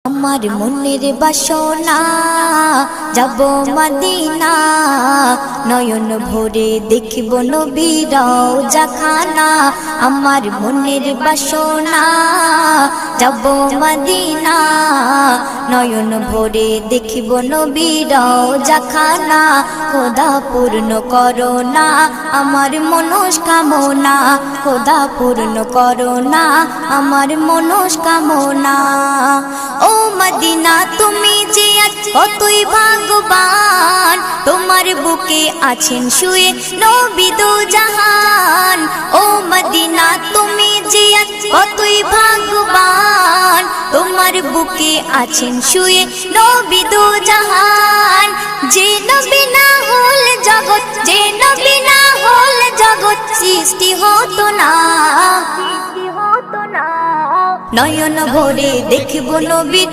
আমার মনের বাসনা যাব মদিনা, নয়ন ভরে দেখব নবীর রওজাখানা। আমার মনের বাসনা যাব মদিনা, নয়ন ভরে দেখব নবীর রওজাখানা। খোদা পূর্ণ করো না আমার মনস্কামনা, খোদা পূর্ণ করো না আমার মনস্কামনা। ও মদিনা তুমি যে আজ কতই ভাগ্যবান, তোমার বুকে আছেন শুয়ে নবী দো জাহান। ও মদিনা তুমি যে আজ কতই ভাগ্যবান, তোমার বুকে আছেন শুয়ে নবী দো জাহান। যে নবী না হল জগৎ, যে নবী না হল জগৎ সৃষ্টি হতো না। নয়ন ভরে দেখব নবীর